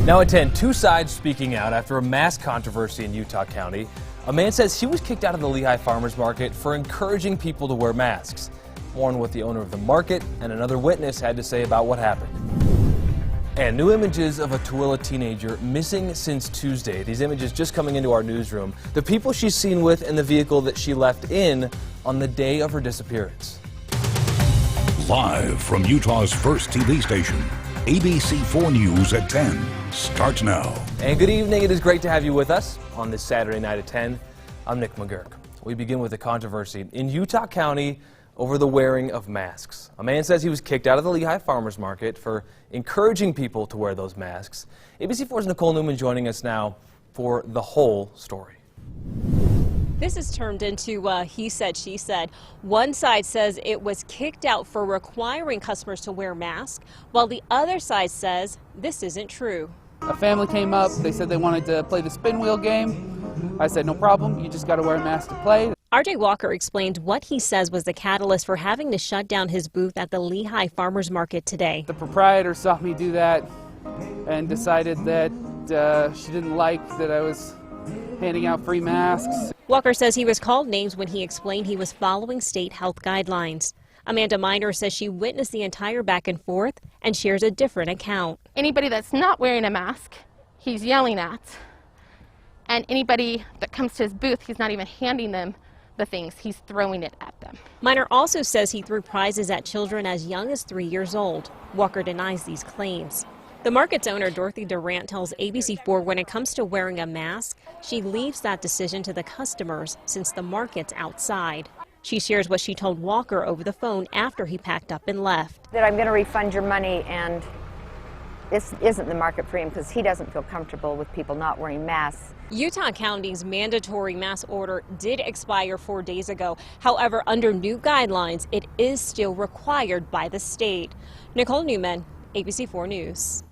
Now at 10, two sides speaking out after a mask controversy in Utah County. A man says he was kicked out of the Lehigh Farmers Market for encouraging people to wear masks. More on what the owner of the market and another witness had to say about what happened. And new images of a Tooele teenager missing since Tuesday. These images just coming into our newsroom. The people she's seen with and the vehicle that she left in on the day of her disappearance. Live from Utah's first TV station, ABC4 News at 10 starts now. And good evening. It is great to have you with us on this Saturday night at 10. I'm Nick McGurk. We begin with a controversy in Utah County over the wearing of masks. A man says he was kicked out of the Lehigh Farmers Market for encouraging people to wear those masks. ABC4's Nicole Newman joining us now for the whole story. This has turned into he said, she said. One side says it was kicked out for requiring customers to wear masks, while the other side says this isn't true. A family came up, they said they wanted to play the spin wheel game. I said, no problem, you just got to wear a mask to play. RJ Walker explained what he says was the catalyst for having to shut down his booth at the Lehigh Farmers Market today. The proprietor saw me do that and decided that she didn't like that I was handing out free masks. Walker says he was called names when he explained he was following state health guidelines. Amanda Miner says she witnessed the entire back and forth and shares a different account. Anybody that's not wearing a mask, he's yelling at. And anybody that comes to his booth, he's not even handing them the things, he's throwing it at them. Miner also says he threw prizes at children as young as 3 years old. Walker denies these claims. The market's owner, Dorothy Durant, tells ABC4 when it comes to wearing a mask, she leaves that decision to the customers since the market's outside. She shares what she told Walker over the phone after he packed up and left. That I'm going to refund your money, and this isn't the market for him because he doesn't feel comfortable with people not wearing masks. Utah County's mandatory mask order did expire 4 days ago. However, under new guidelines, it is still required by the state. Nicole Newman, ABC4 News.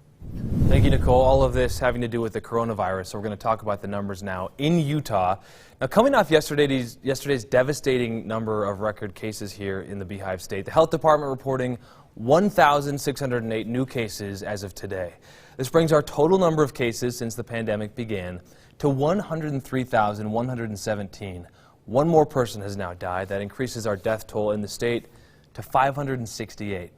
Thank you, Nicole. All of this having to do with the coronavirus. So we're going to talk about the numbers now in Utah. Now, coming off yesterday's devastating number of record cases here in the Beehive State, the health department reporting 1,608 new cases as of today. This brings our total number of cases since the pandemic began to 103,117. One more person has now died. That increases our death toll in the state to 568.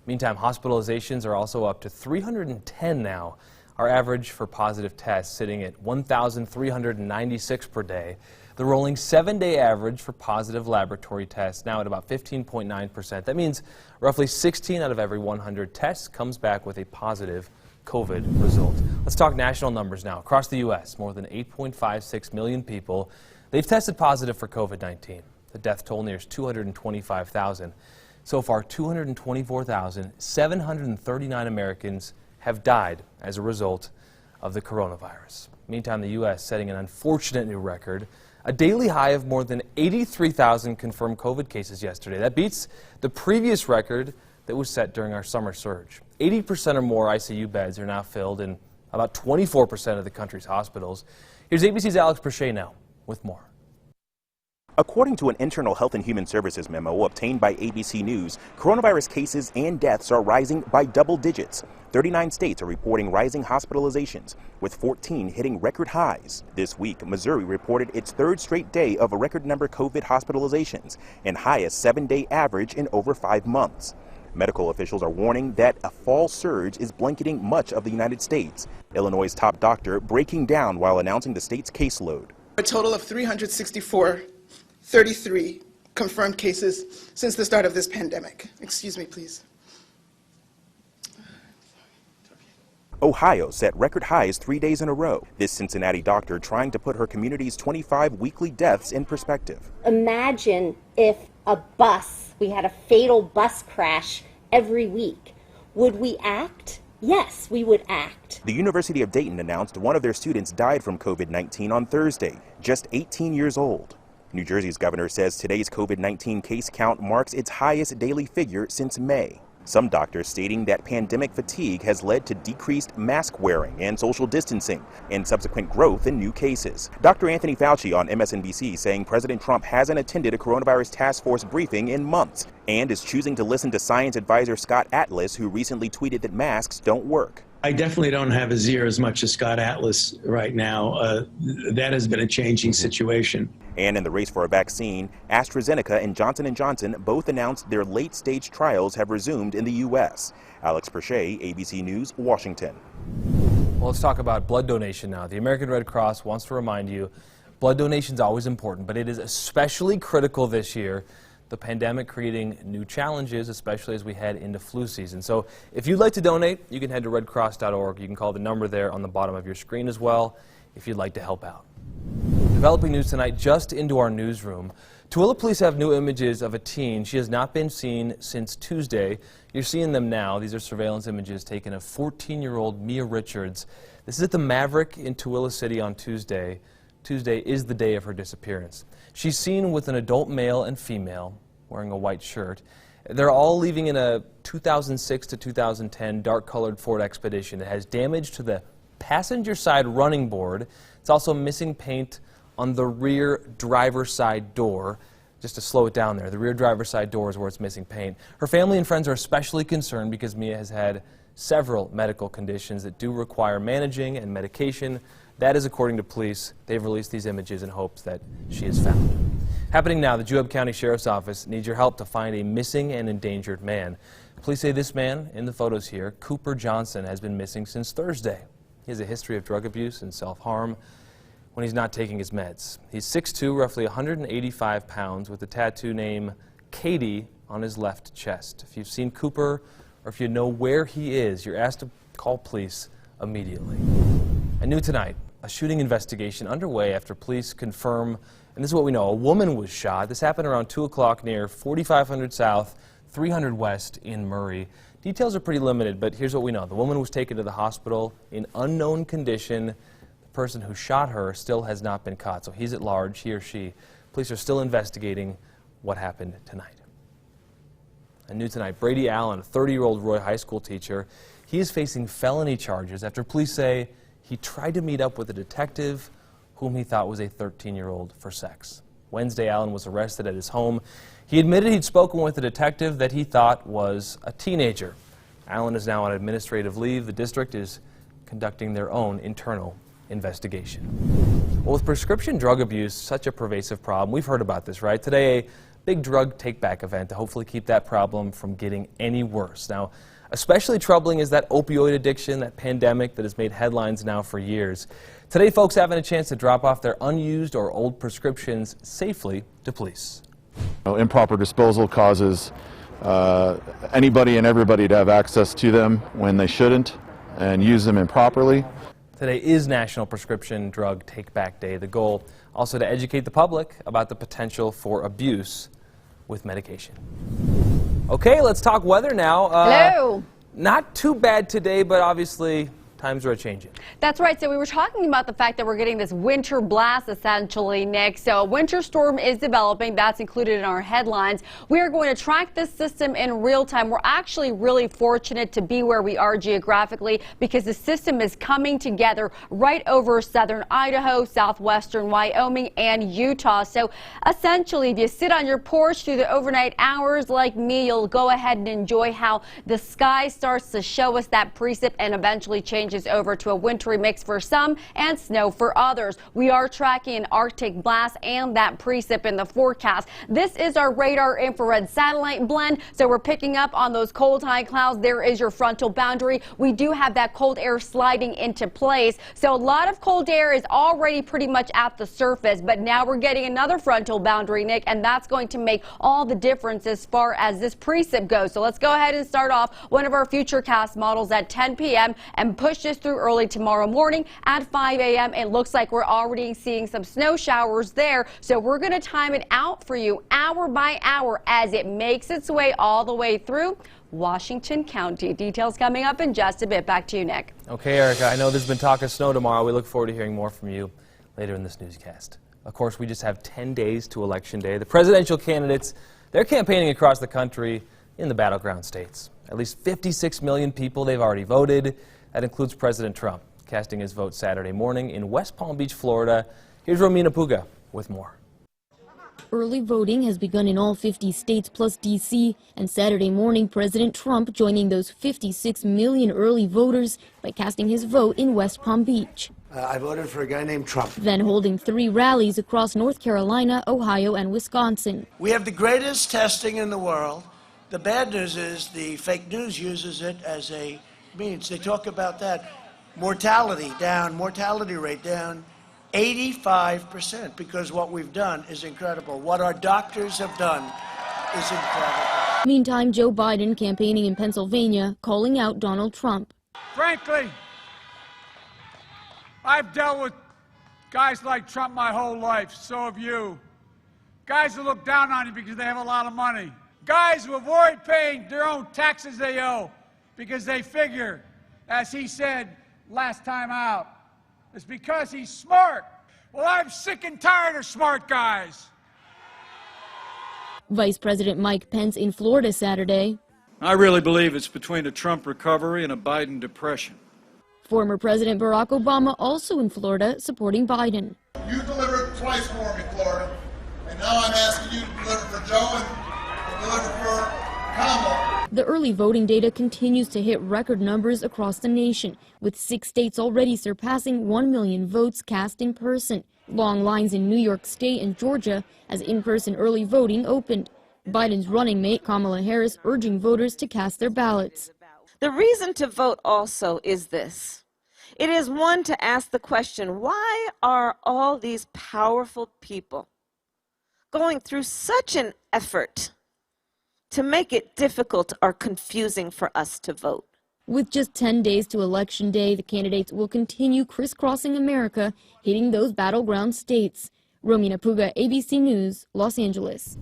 Meantime, hospitalizations are also up to 310 now. Our average for positive tests sitting at 1,396 per day. The rolling 7-day average for positive laboratory tests now at about 15.9%. That means roughly 16 out of every 100 tests comes back with a positive COVID result. Let's talk national numbers now. Across the U.S., more than 8.56 million people, they've tested positive for COVID-19. The death toll nears 225,000. So far, 224,739 Americans have died as a result of the coronavirus. Meantime, the U.S. setting an unfortunate new record, a daily high of more than 83,000 confirmed COVID cases yesterday. That beats the previous record that was set during our summer surge. 80% or more ICU beds are now filled in about 24% of the country's hospitals. Here's ABC's Alex Prochet now with more. According to an internal Health and Human Services memo obtained by ABC News, coronavirus cases and deaths are rising by double digits. 39 states are reporting rising hospitalizations, with 14 hitting record highs. This week, Missouri reported its third straight day of a record number COVID hospitalizations and highest 7-day average in over 5 months. Medical officials are warning that a fall surge is blanketing much of the United States. Illinois' top doctor breaking down while announcing the state's caseload. A total of 363 confirmed cases since the start of this pandemic. Excuse me, please. Ohio set record highs 3 days in a row. This Cincinnati doctor trying to put her community's 25 weekly deaths in perspective. Imagine if we had a fatal bus crash every week. Would we act? Yes, we would act. The University of Dayton announced one of their students died from COVID-19 on Thursday, just 18 years old. New Jersey's governor says today's COVID-19 case count marks its highest daily figure since May. Some doctors stating that pandemic fatigue has led to decreased mask wearing and social distancing and subsequent growth in new cases. Dr. Anthony Fauci on MSNBC saying President Trump hasn't attended a coronavirus task force briefing in months and is choosing to listen to science advisor Scott Atlas, who recently tweeted that masks don't work. I definitely don't have his ear as much as Scott Atlas right now. That has been a changing situation. And in the race for a vaccine, AstraZeneca and Johnson & Johnson both announced their late-stage trials have resumed in the U.S. Alex Perche, ABC News, Washington. Well, let's talk about blood donation now. The American Red Cross wants to remind you, blood donation is always important, but it is especially critical this year. The pandemic creating new challenges, especially as we head into flu season. So if you'd like to donate, you can head to redcross.org. You can call the number there on the bottom of your screen as well if you'd like to help out. Developing news tonight just into our newsroom. Tooele police have new images of a teen. She has not been seen since Tuesday. You're seeing them now. These are surveillance images taken of 14-year-old Mia Richards. This is at the Maverick in Tooele City on Tuesday. Tuesday is the day of her disappearance. She's seen with an adult male and female wearing a white shirt. They're all leaving in a 2006 to 2010 dark-colored Ford Expedition. It has damage to the passenger side running board. It's also missing paint on the rear driver's side door. Just to slow it down there, the rear driver's side door is where it's missing paint. Her family and friends are especially concerned because Mia has had several medical conditions that do require managing and medication. That is according to police. They've released these images in hopes that she is found. Happening now, the Juab County Sheriff's Office needs your help to find a missing and endangered man. Police say this man in the photos here, Cooper Johnson, has been missing since Thursday. He has a history of drug abuse and self-harm when he's not taking his meds. He's 6'2", roughly 185 pounds, with the tattoo name Katie on his left chest. If you've seen Cooper or if you know where he is, you're asked to call police immediately. And new tonight, a shooting investigation underway after police confirm, and this is what we know, a woman was shot. This happened around 2 o'clock near 4500 South, 300 West in Murray. Details are pretty limited, but here's what we know. The woman was taken to the hospital in unknown condition. The person who shot her still has not been caught, so he's at large, he or she. Police are still investigating what happened tonight. And new tonight, Brady Allen, a 30-year-old Roy High School teacher, he is facing felony charges after police say he tried to meet up with a detective whom he thought was a 13-year-old for sex. Wednesday, Allen was arrested at his home. He admitted he'd spoken with a detective that he thought was a teenager. Allen is now on administrative leave. The district is conducting their own internal investigation. Well, with prescription drug abuse such a pervasive problem, we've heard about this, right? Today, a big drug take-back event to hopefully keep that problem from getting any worse. Now, especially troubling is that opioid addiction, that pandemic that has made headlines now for years. Today, folks having a chance to drop off their unused or old prescriptions safely to police. Improper disposal causes anybody and everybody to have access to them when they shouldn't and use them improperly. Today is National Prescription Drug Take-Back Day. The goal also to educate the public about the potential for abuse with medication. Okay, let's talk weather now. Hello. Not too bad today, but obviously times are changing. That's right. So we were talking about the fact that we're getting this winter blast, essentially, Nick. So a winter storm is developing. That's included in our headlines. We are going to track this system in real time. We're actually really fortunate to be where we are geographically because the system is coming together right over southern Idaho, southwestern Wyoming, and Utah. So essentially, if you sit on your porch through the overnight hours like me, you'll go ahead and enjoy how the sky starts to show us that precip and eventually changes over to a wintry mix for some and snow for others. We are tracking an Arctic blast and that precip in the forecast. This is our radar infrared satellite blend, so we're picking up on those cold high clouds. There is your frontal boundary. We do have that cold air sliding into place, so a lot of cold air is already pretty much at the surface, but now we're getting another frontal boundary, Nick, and that's going to make all the difference as far as this precip goes. So let's go ahead and start off one of our futurecast models at 10 p.m. and push this through early tomorrow morning at 5 a.m. It looks like we're already seeing some snow showers there, so we're going to time it out for you hour by hour as it makes its way all the way through Washington County. Details coming up in just a bit. Back to you, Nick. Okay, Erica, I know there's been talk of snow tomorrow. We look forward to hearing more from you later in this newscast. Of course, we just have 10 days to Election Day. The presidential candidates, they're campaigning across the country in the battleground states. At least 56 million people, they've already voted. That includes President Trump, casting his vote Saturday morning in West Palm Beach, Florida. Here's Romina Puga with more. Early voting has begun in all 50 states plus D.C., and Saturday morning, President Trump joining those 56 million early voters by casting his vote in West Palm Beach. I voted for a guy named Trump. Then holding 3 rallies across North Carolina, Ohio, and Wisconsin. We have the greatest testing in the world. The bad news is the fake news uses it as a means. They talk about that. Mortality down, mortality rate down 85%, because what we've done is incredible. What our doctors have done is incredible. Meantime, Joe Biden campaigning in Pennsylvania, calling out Donald Trump. Frankly, I've dealt with guys like Trump my whole life, so have you. Guys who look down on you because they have a lot of money. Guys who avoid paying their own taxes they owe because they figure, as he said last time out, it's because he's smart. Well, I'm sick and tired of smart guys. Vice President Mike Pence in Florida Saturday. I really believe it's between a Trump recovery and a Biden depression. Former President Barack Obama also in Florida supporting Biden. You delivered twice for me, Florida, and now I'm asking you to deliver for Joe and deliver for Kamala. The early voting data continues to hit record numbers across the nation, with 6 states already surpassing 1 million votes cast in person. Long lines in New York State and Georgia as in-person early voting opened. Biden's running mate Kamala Harris urging voters to cast their ballots. The reason to vote also is this. It is one to ask the question, why are all these powerful people going through such an effort to make it difficult or confusing for us to vote? With just 10 days to Election Day, the candidates will continue crisscrossing America, hitting those battleground states. Romina Puga, ABC News, Los Angeles.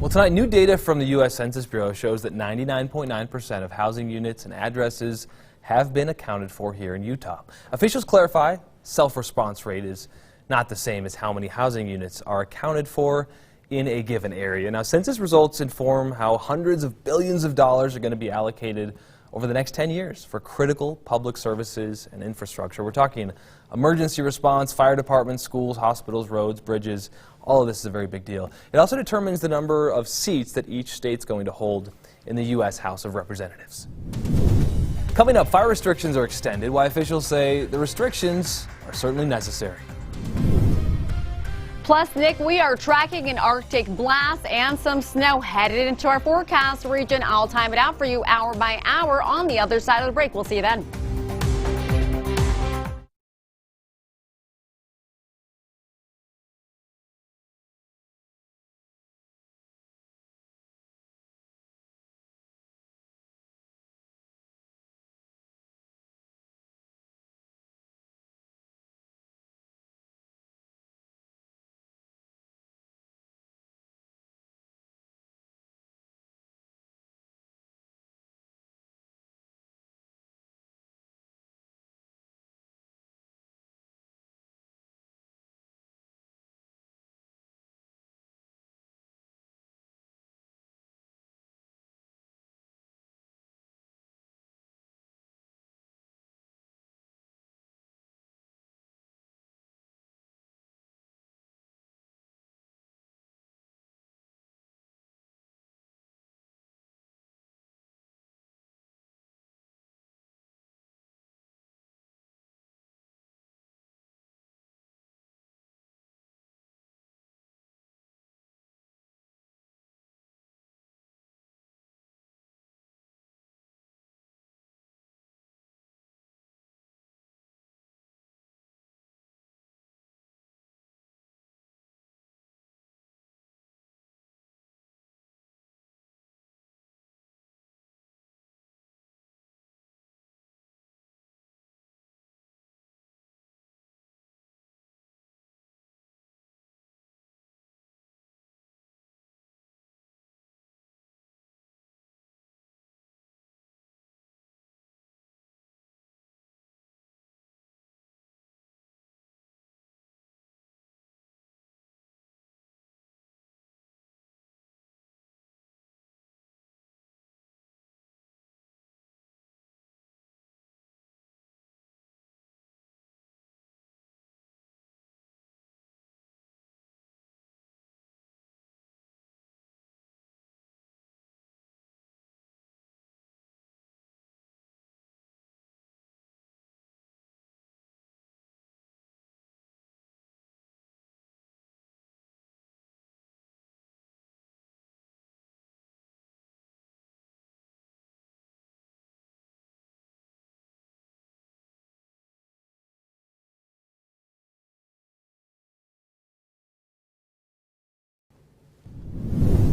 Well, tonight, new data from the U.S. Census Bureau shows that 99.9% of housing units and addresses have been accounted for here in Utah. Officials clarify self-response rate is not the same as how many housing units are accounted for in a given area. Now, census results inform how hundreds of billions of dollars are going to be allocated over the next 10 years for critical public services and infrastructure. We're talking emergency response, fire departments, schools, hospitals, roads, bridges. All of this is a very big deal. It also determines the number of seats that each state's going to hold in the U.S. House of Representatives. Coming up, fire restrictions are extended, why officials say the restrictions are certainly necessary. Plus, Nick, we are tracking an Arctic blast and some snow headed into our forecast region. I'll time it out for you hour by hour on the other side of the break. We'll see you then.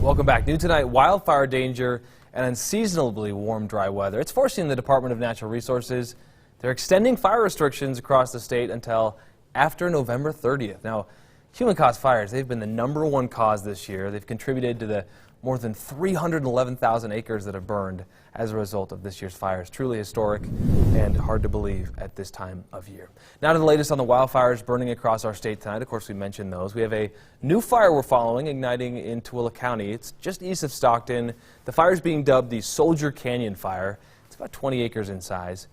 Welcome back. New tonight, wildfire danger and unseasonably warm, dry weather. It's forcing the Department of Natural Resources. They're extending fire restrictions across the state until after November 30th. Now, human-caused fires, they've been the #1 cause this year. They've contributed to the more than 311,000 acres that have burned as a result of this year's fires. Truly historic and hard to believe at this time of year. Now to the latest on the wildfires burning across our state tonight. Of course, we mentioned those. We have a new fire we're following igniting in Tooele County. It's just east of Stockton. The fire is being dubbed the Soldier Canyon Fire. It's about 20 acres in size.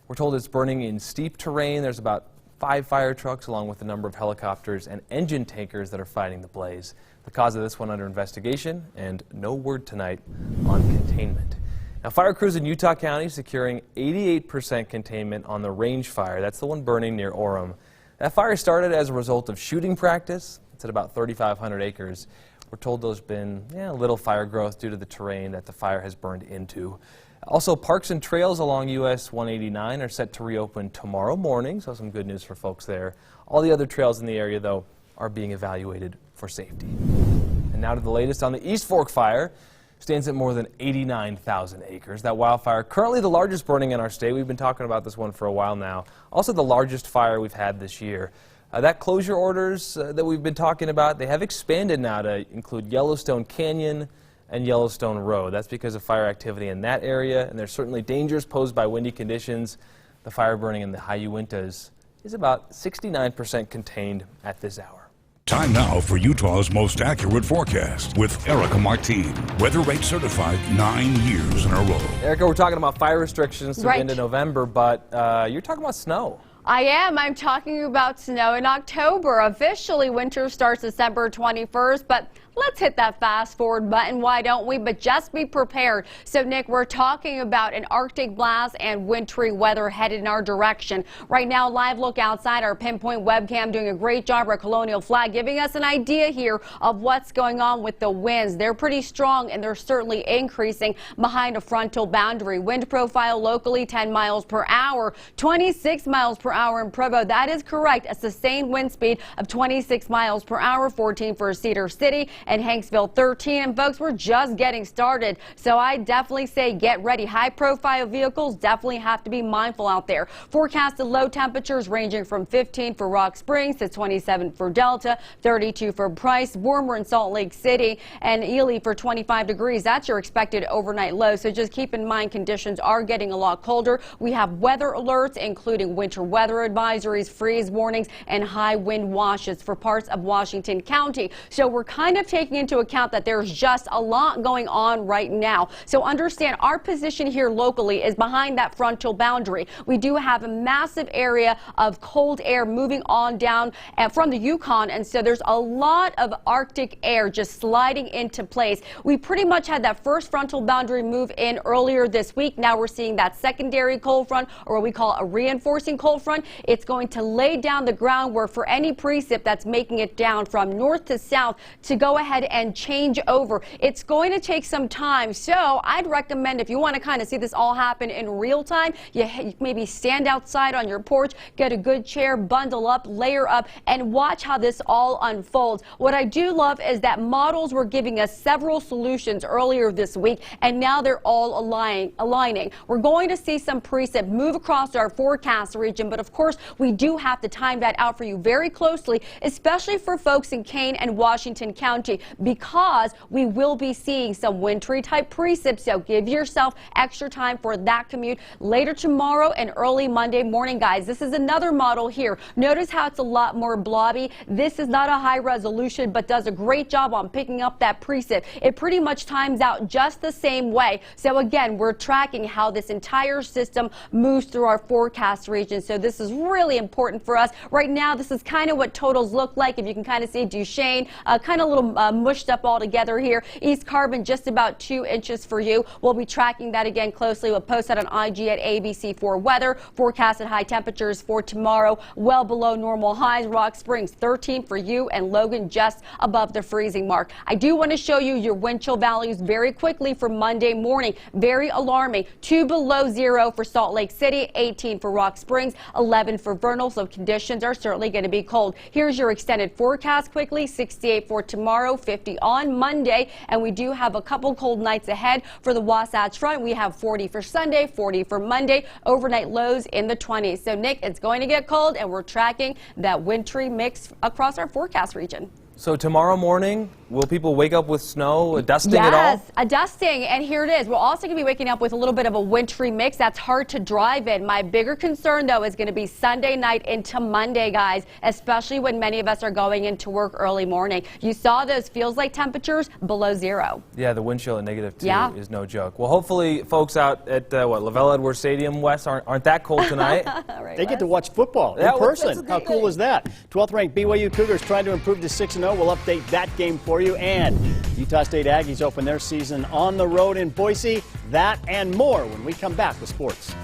We're told it's burning in steep terrain. There's about 5 fire trucks along with a number of helicopters and engine tankers that are fighting the blaze. The cause of this one under investigation, and no word tonight on containment. Now, fire crews in Utah County securing 88% containment on the range fire. That's the one burning near Orem. That fire started as a result of shooting practice. It's at about 3,500 acres. We're told there's been little fire growth due to the terrain that the fire has burned into. Also, parks and trails along US 189 are set to reopen tomorrow morning, so some good news for folks there. All the other trails in the area, though, are being evaluated for safety. And now to the latest on the East Fork fire. Stands at more than 89,000 acres. That wildfire, currently the largest burning in our state. We've been talking about this one for a while now. Also the largest fire we've had this year. That closure orders that we've been talking about, they have expanded now to include Yellowstone Canyon and Yellowstone Road. That's because of fire activity in that area, and there's certainly dangers posed by windy conditions. The fire burning in the high Uintas is about 69% contained at this hour. Time now for Utah's most accurate forecast with Erica Martin, weather rate certified 9 years in a row. Erica, we're talking about fire restrictions through the end of November, but you're talking about snow. I am. I'm talking about snow in October. Officially, winter starts December 21st, but let's hit that fast forward button, why don't we? But just be prepared. So, Nick, we're talking about an Arctic blast and wintry weather headed in our direction. Right now, live look outside, our pinpoint webcam doing a great job. Our Colonial Flag giving us an idea here of what's going on with the winds. They're pretty strong, and they're certainly increasing behind a frontal boundary. Wind profile locally 10 miles per hour, 26 miles per hour in Provo. That is correct. A sustained wind speed of 26 miles per hour, 14 for Cedar City and Hanksville 13. And folks, we're just getting started, so I definitely say get ready. High profile vehicles definitely have to be mindful out there. Forecasted low temperatures ranging from 15 for Rock Springs to 27 for Delta, 32 for Price, warmer in Salt Lake City and Ely for 25 degrees. That's your expected overnight low, so just keep in mind conditions are getting a lot colder. We have weather alerts including winter weather advisories, freeze warnings and high wind washes for parts of Washington County. So we're kind of taking into account that there's just a lot going on right now. So understand our position here locally is behind that frontal boundary. We do have a massive area of cold air moving on down from the Yukon, and so there's a lot of Arctic air just sliding into place. We pretty much had that first frontal boundary move in earlier this week. Now we're seeing that secondary cold front, or what we call a reinforcing cold front. It's going to lay down the groundwork for any precip that's making it down from north to south to go ahead and change over. It's going to take some time, so I'd recommend, if you want to kind of see this all happen in real time, you maybe stand outside on your porch, get a good chair, bundle up, layer up, and watch how this all unfolds. What I do love is that models were giving us several solutions earlier this week, and now they're all aligning. We're going to see some precip move across our forecast region, but of course we do have to time that out for you very closely, especially for folks in Kane and Washington County, because we will be seeing some wintry type precip. So give yourself extra time for that commute later tomorrow and early Monday morning, guys. This is another model here. Notice how it's a lot more blobby. This is not a high resolution, but does a great job on picking up that precip. It pretty much times out just the same way. So again, we're tracking how this entire system moves through our forecast region. So this is really important for us. Right now, this is kind of what totals look like. If you can kind of see Duchesne, kind of a little mushed up all together here. East Carbon just about 2 inches for you. We'll be tracking that again closely. We'll post that on IG at ABC4 weather. Forecasted high temperatures for tomorrow, well below normal highs. Rock Springs 13 for you and Logan just above the freezing mark. I do want to show you your wind chill values very quickly for Monday morning. Very alarming. 2 below 0 for Salt Lake City, 18 for Rock Springs, 11 for Vernal, so conditions are certainly going to be cold. Here's your extended forecast quickly. 68 for tomorrow. tomorrow, 50 on Monday, and we do have a couple cold nights ahead for the Wasatch Front. We have 40 for Sunday, 40 for Monday, overnight lows in the 20s. So, Nick, it's going to get cold, and we're tracking that wintry mix across our forecast region. So tomorrow morning, will people wake up with snow, a dusting at all? Yes, a dusting, and here it is. We're also going to be waking up with a little bit of a wintry mix. That's hard to drive in. My bigger concern, though, is going to be Sunday night into Monday, guys, especially when many of us are going into work early morning. You saw those feels-like temperatures below zero. Yeah, the wind chill at -2 is no joke. Well, hopefully folks out at, Lavelle Edwards Stadium West aren't that cold tonight. Right, they get to watch football in person. How cool is that? 12th-ranked BYU Cougars trying to improve to 6-0. We'll update that game for you. And Utah State Aggies open their season on the road in Boise. That and more when we come back with sports.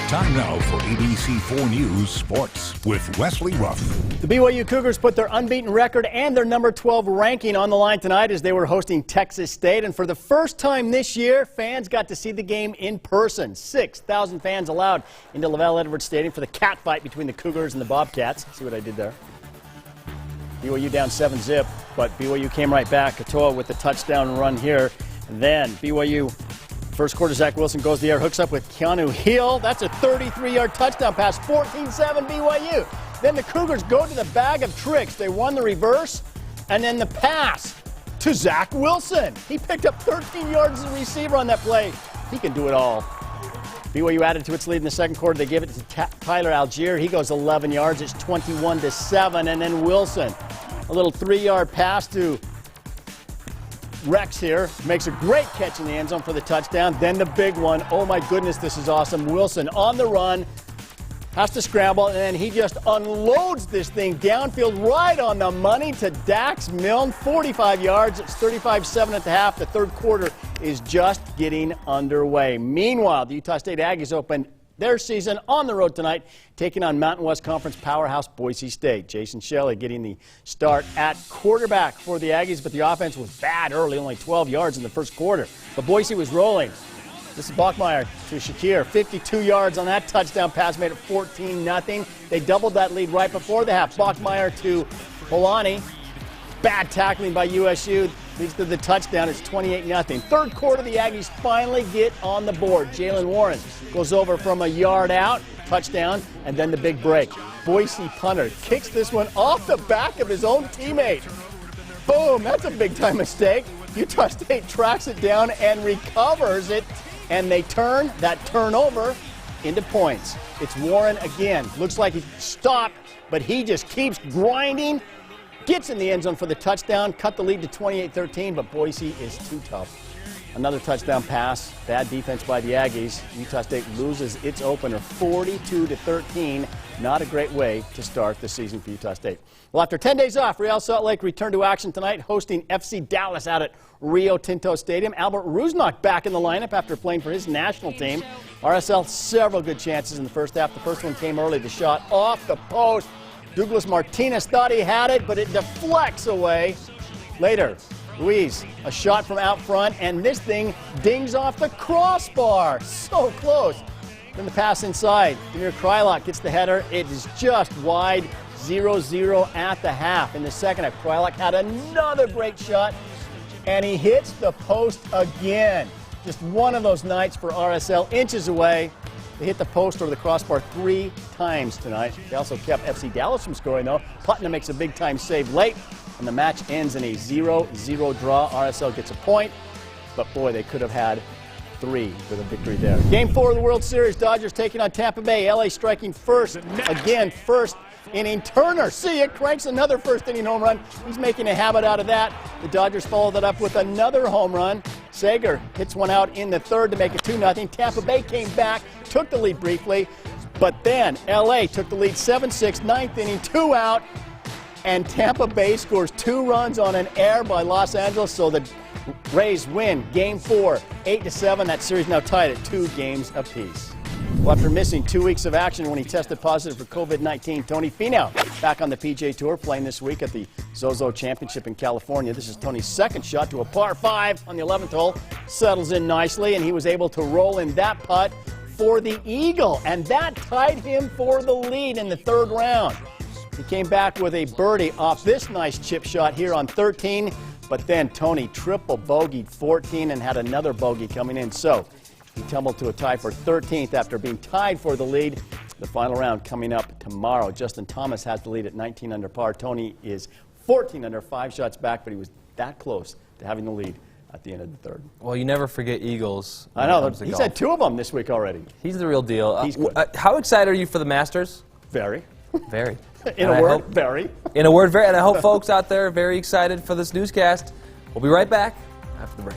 Time now for ABC4 News Sports with Wesley Ruff. The BYU Cougars put their unbeaten record and their number 12 ranking on the line tonight as they were hosting Texas State. And for the first time this year, fans got to see the game in person. 6,000 fans allowed into Lavelle Edwards Stadium for the catfight between the Cougars and the Bobcats. See what I did there? BYU down 7-zip, but BYU came right back. Katoa with the touchdown run here. And then BYU, first quarter, Zach Wilson goes to the air, hooks up with Keanu Hill. That's a 33-yard touchdown pass, 14-7 BYU. Then the Cougars go to the bag of tricks. They won the reverse, and then the pass to Zach Wilson. He picked up 13 yards as a receiver on that play. He can do it all. BYU added to its lead in the second quarter. They give it to Tyler Algier. He goes 11 yards. It's 21-7. And then Wilson, a little 3-yard pass to Rex here, makes a great catch in the end zone for the touchdown. Then the big one. Oh my goodness, this is awesome. Wilson on the run, has to scramble, and then he just unloads this thing downfield right on the money to Dax Milne, 45 yards. It's 35-7 at the half. The third quarter is just getting underway. Meanwhile, the Utah State Aggies opened their season on the road tonight, taking on Mountain West Conference powerhouse Boise State. Jason Shelley getting the start at quarterback for the Aggies, but the offense was bad early, only 12 yards in the first quarter. But Boise was rolling. This is Bachmeyer to Shakir, 52 yards on that touchdown pass, made it 14-0. They doubled that lead right before the half. Bachmeyer to Polani. Bad tackling by USU. Leads to the touchdown. It's 28-0. Third quarter, the Aggies finally get on the board. Jalen Warren goes over from a yard out, touchdown, and then the big break. Boise punter kicks this one off the back of his own teammate. Boom, that's a big-time mistake. Utah State tracks it down and recovers it, and they turn that turnover into points. It's Warren again. Looks like he stopped, but he just keeps grinding. Gets in the end zone for the touchdown, cut the lead to 28-13, but Boise is too tough. Another touchdown pass, bad defense by the Aggies. Utah State loses its opener 42-13. Not a great way to start the season for Utah State. Well, after 10 days off, Real Salt Lake returned to action tonight, hosting FC Dallas out at Rio Tinto Stadium. Albert Rusnak back in the lineup after playing for his national team. RSL several good chances in the first half. The first one came early, the shot off the post. Douglas Martinez thought he had it, but it deflects away. Later, Ruiz, a shot from out front, and this thing dings off the crossbar. So close. Then the pass inside. Demir Krylak gets the header. It is just wide, 0-0 at the half. In the second half, Krylak had another great shot, and he hits the post again. Just one of those nights for RSL, inches away. They hit the post or the crossbar 3 times tonight. They also kept FC Dallas from scoring, though. Putnam makes a big-time save late, and the match ends in a 0-0 draw. RSL gets a point, but boy, they could have had 3 with a victory there. Game 4 of the World Series, Dodgers taking on Tampa Bay. LA striking first, again, first inning. Turner, see it, cranks another first-inning home run. He's making a habit out of that. The Dodgers followed that up with another home run. Sager hits one out in the third to make it 2-0. Tampa Bay came back, took the lead briefly, but then L.A. took the lead 7-6, ninth inning, 2 out, and Tampa Bay scores 2 runs on an error by Los Angeles, so the Rays win Game 4, 8-7. That series now tied at 2 games apiece. Well, after missing 2 weeks of action when he tested positive for COVID-19, Tony Finau back on the PGA Tour, playing this week at the Zozo Championship in California. This is Tony's second shot to a par 5 on the 11th hole. Settles in nicely, and he was able to roll in that putt for the eagle, and that tied him for the lead in the third round. He came back with a birdie off this nice chip shot here on 13, but then Tony triple bogeyed 14 and had another bogey coming in. So he tumbled to a tie for 13th after being tied for the lead. The final round coming up tomorrow. Justin Thomas has the lead at 19 under par. Tony is 14 under, 5 shots back, but he was that close to having the lead at the end of the third. Well, you never forget Eagles. I know. He's had 2 of them this week already. He's the real deal. He's good. How excited are you for the Masters? Very. Very. In a word, very. In a word, very. And I hope folks out there are very excited for this newscast. We'll be right back after the break.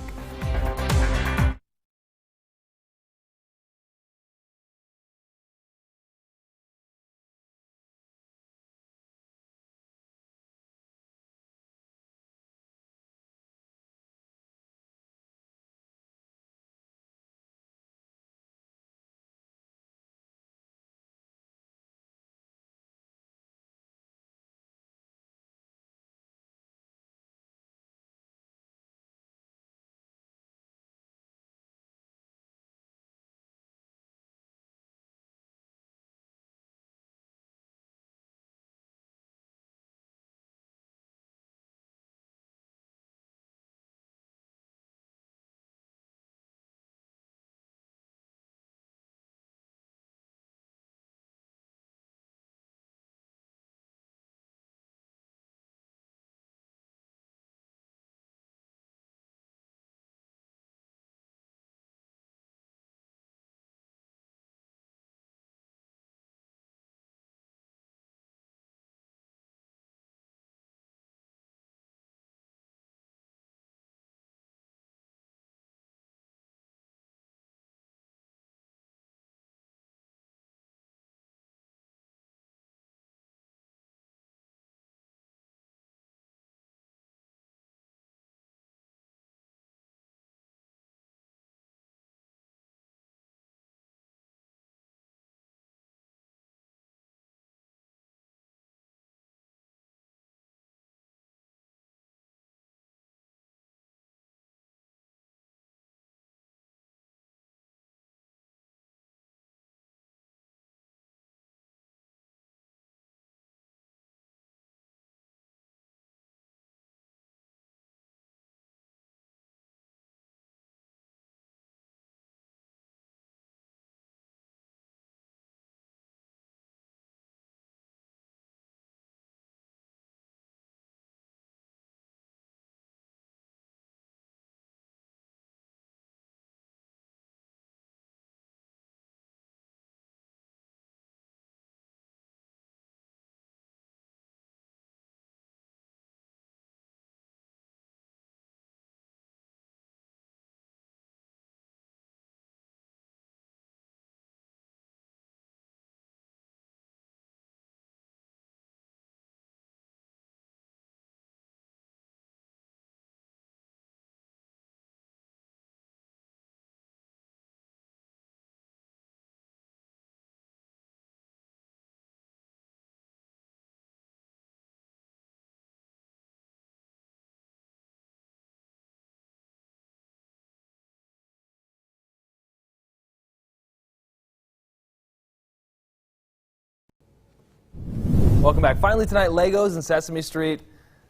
Welcome back. Finally tonight, Legos and Sesame Street,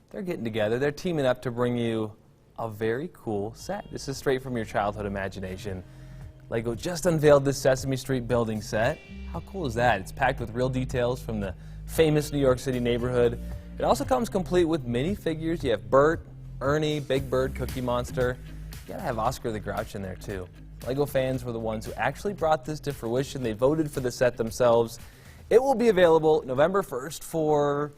they're getting together. They're teaming up to bring you a very cool set. This is straight from your childhood imagination. Lego just unveiled this Sesame Street building set. How cool is that? It's packed with real details from the famous New York City neighborhood. It also comes complete with minifigures. You have Bert, Ernie, Big Bird, Cookie Monster. You gotta have Oscar the Grouch in there too. Lego fans were the ones who actually brought this to fruition. They voted for the set themselves. It will be available November 1st for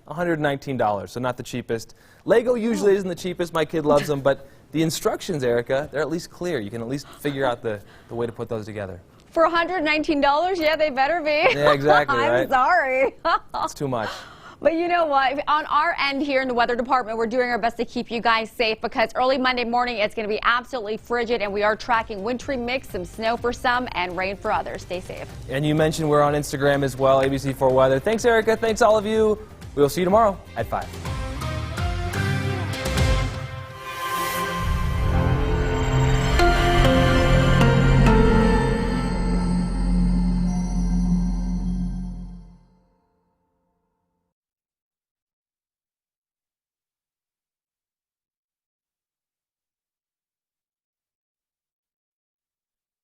$119, so not the cheapest. Lego usually isn't the cheapest. My kid loves them, but the instructions, Erica, they're at least clear. You can at least figure out the way to put those together. For $119? Yeah, they better be. Yeah, exactly, right? I'm sorry. It's too much. But you know what? On our end here in the weather department, we're doing our best to keep you guys safe because early Monday morning it's going to be absolutely frigid, and we are tracking wintry mix, some snow for some, and rain for others. Stay safe. And you mentioned we're on Instagram as well, ABC4 Weather. Thanks, Erica. Thanks, all of you. We will see you tomorrow at 5.